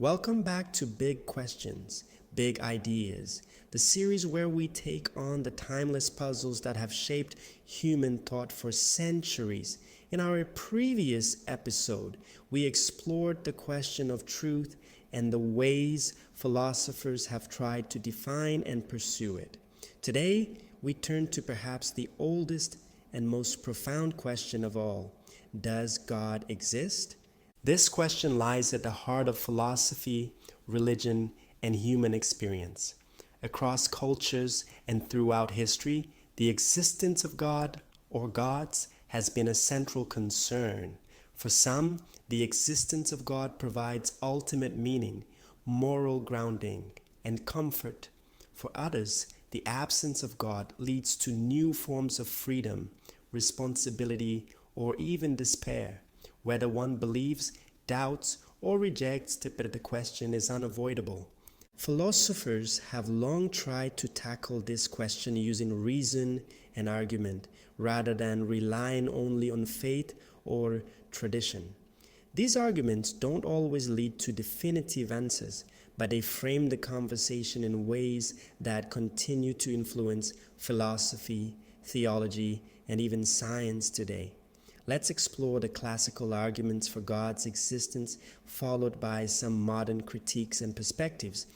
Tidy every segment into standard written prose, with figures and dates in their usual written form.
Welcome back to Big Questions, Big Ideas, the series where we take on the timeless puzzles that have shaped human thought for centuries. In our previous episode, we explored the question of truth and the ways philosophers have tried to define and pursue it. Today, we turn to perhaps the oldest and most profound question of all: does God exist? This question lies at the heart of philosophy, religion, and human experience. Across cultures and throughout history, the existence of God or gods has been a central concern. For some, the existence of God provides ultimate meaning, moral grounding, and comfort. For others, the absence of God leads to new forms of freedom, responsibility, or even despair. Whether one believes, doubts, or rejects, but the question is unavoidable. Philosophers have long tried to tackle this question using reason and argument, rather than relying only on faith or tradition. These arguments don't always lead to definitive answers, but they frame the conversation in ways that continue to influence philosophy, theology, and even science today. Let's explore the classical arguments for God's existence, followed by some modern critiques and perspectives.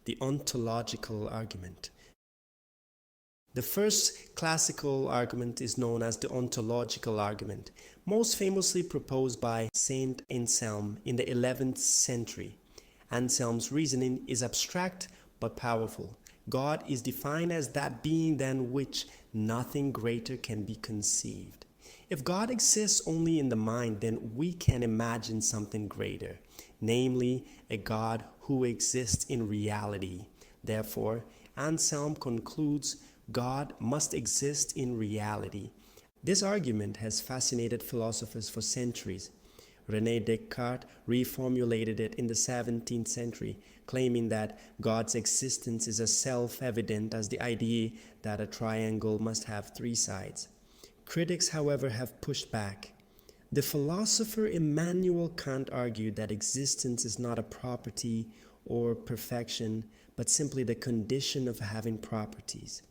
The Ontological Argument. The first classical argument is known as the Ontological Argument, most famously proposed by Saint Anselm in the 11th century. Anselm's reasoning is abstract but powerful. God is defined as that being than which nothing greater can be conceived. If God exists only in the mind, then we can imagine something greater, namely a God who exists in reality. Therefore, Anselm concludes God must exist in reality. This argument has fascinated philosophers for centuries. René Descartes reformulated it in the 17th century, claiming that God's existence is as self-evident as the idea that a triangle must have three sides. Critics, however, have pushed back. The philosopher Immanuel Kant argued that existence is not a property or perfection, but simply the condition of having properties.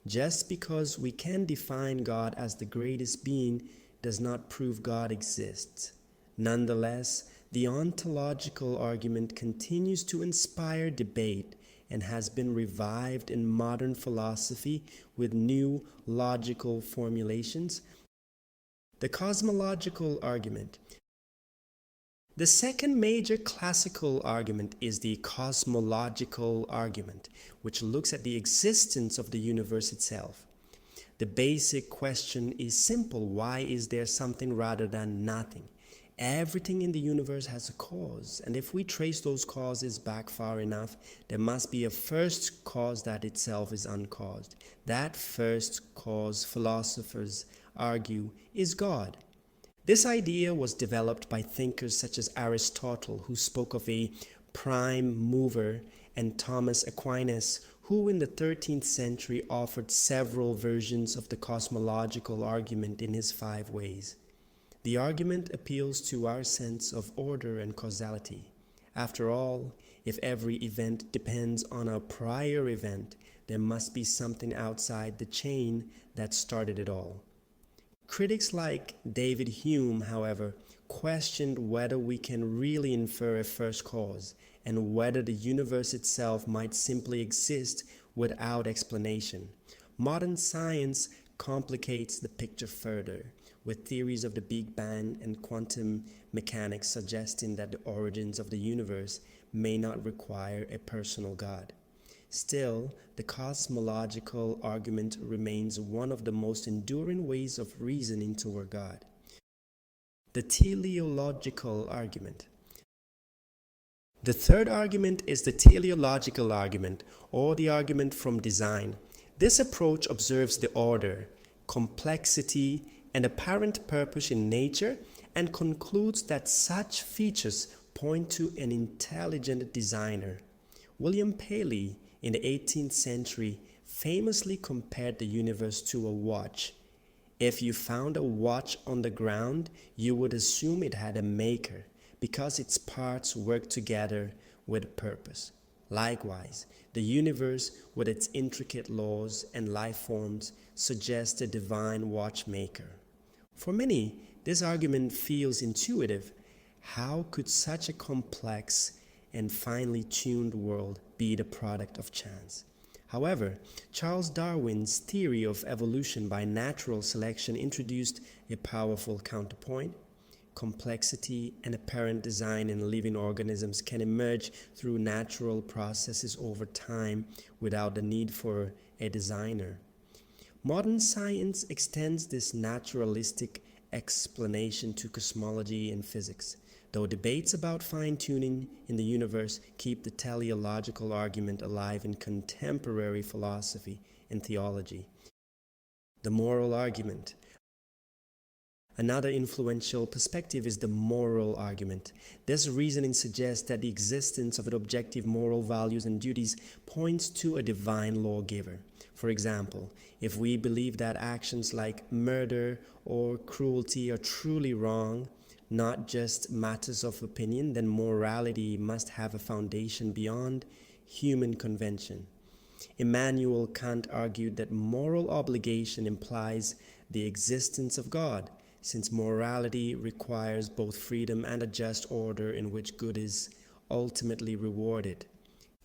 Just because we can define God as the greatest being does not prove God exists. Nonetheless, the ontological argument continues to inspire debate and has been revived in modern philosophy with new logical formulations. The cosmological argument. The second major classical argument is the cosmological argument, which looks at the existence of the universe itself. The basic question is simple: why is there something rather than nothing? Everything in the universe has a cause, and if we trace those causes back far enough, there must be a first cause that itself is uncaused. That first cause, philosophers argue, is God. This idea was developed by thinkers such as Aristotle, who spoke of a prime mover, and Thomas Aquinas, who in the 13th century offered several versions of the cosmological argument in his 5 ways. The argument appeals to our sense of order and causality. After all, if every event depends on a prior event, there must be something outside the chain that started it all. Critics like David Hume, however, questioned whether we can really infer a first cause, and whether the universe itself might simply exist without explanation. Modern science complicates the picture further, with theories of the Big Bang and quantum mechanics suggesting that the origins of the universe may not require a personal God. Still, the cosmological argument remains one of the most enduring ways of reasoning toward God. The teleological argument. The third argument is the teleological argument, or the argument from design. This approach observes the order, complexity, and apparent purpose in nature, and concludes that such features point to an intelligent designer. William Paley, in the 18th century, famously compared the universe to a watch. If you found a watch on the ground, you would assume it had a maker. because its parts work together with a purpose. Likewise, the universe with its intricate laws and life forms suggests a divine watchmaker. For many, this argument feels intuitive. How could such a complex and finely tuned world be the product of chance? However, Charles Darwin's theory of evolution by natural selection introduced a powerful counterpoint. Complexity and apparent design in living organisms can emerge through natural processes over time without the need for a designer. Modern science extends this naturalistic explanation to cosmology and physics, though debates about fine-tuning in the universe keep the teleological argument alive in contemporary philosophy and theology. The moral argument. Another influential perspective is the moral argument. This reasoning suggests that the existence of objective moral values and duties points to a divine lawgiver. For example, if we believe that actions like murder or cruelty are truly wrong, not just matters of opinion, then morality must have a foundation beyond human convention. Immanuel Kant argued that moral obligation implies the existence of God, since morality requires both freedom and a just order in which good is ultimately rewarded.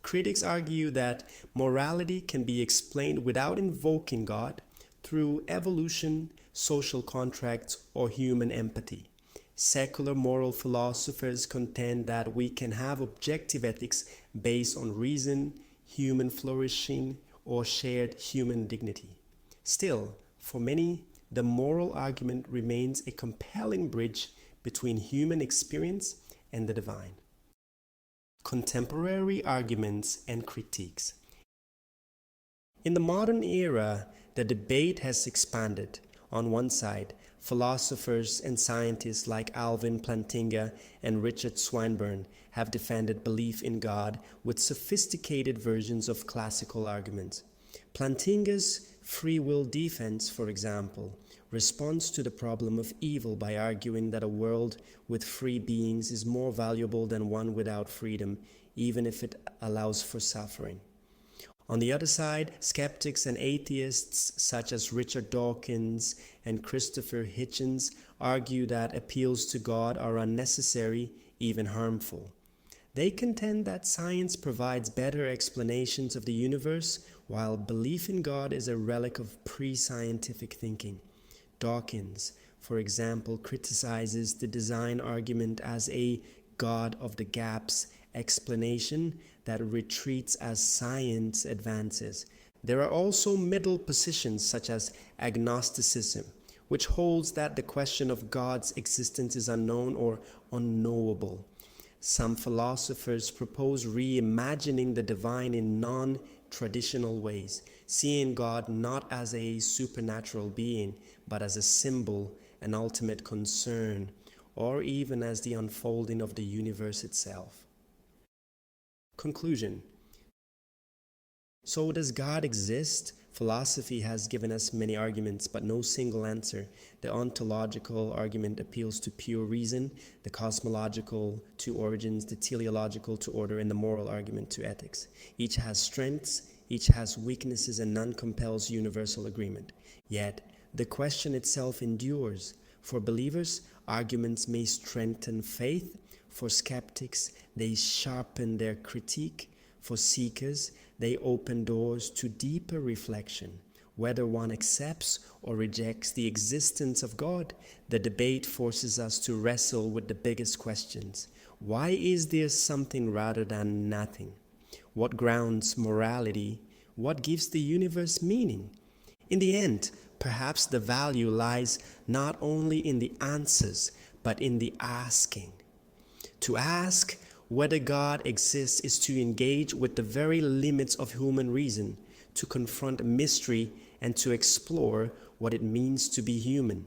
Critics argue that morality can be explained without invoking God through evolution, social contracts, or human empathy. Secular moral philosophers contend that we can have objective ethics based on reason, human flourishing, or shared human dignity. Still, for many, the moral argument remains a compelling bridge between human experience and the divine. Contemporary arguments and critiques. In the modern era, the debate has expanded. On one side, philosophers and scientists like Alvin, Plantinga, and Richard Swinburne have defended belief in God with sophisticated versions of classical arguments. Plantinga's free will defense, for example, responds to the problem of evil by arguing that a world with free beings is more valuable than one without freedom, even if it allows for suffering. On the other side, skeptics and atheists such as Richard Dawkins and Christopher Hitchens argue that appeals to God are unnecessary, even harmful. They contend that science provides better explanations of the universe, while belief in God is a relic of pre-scientific thinking. Dawkins, for example, criticizes the design argument as a God of the gaps explanation that retreats as science advances. There are also middle positions such as agnosticism, which holds that the question of God's existence is unknown or unknowable. Some philosophers propose reimagining the divine in non-traditional ways, seeing God not as a supernatural being, but as a symbol, an ultimate concern, or even as the unfolding of the universe itself. Conclusion. So does God exist? Philosophy has given us many arguments, but no single answer. The ontological argument appeals to pure reason, the cosmological to origins, the teleological to order, and the moral argument to ethics. Each has strengths, each has weaknesses, and none compels universal agreement. Yet, the question itself endures. For believers, arguments may strengthen faith. For skeptics, they sharpen their critique. For seekers, they open doors to deeper reflection. Whether one accepts or rejects the existence of God, the debate forces us to wrestle with the biggest questions. Why is there something rather than nothing? What grounds morality? What gives the universe meaning? In the end, perhaps the value lies not only in the answers, but in the asking. To ask whether God exists is to engage with the very limits of human reason, to confront mystery, and to explore what it means to be human.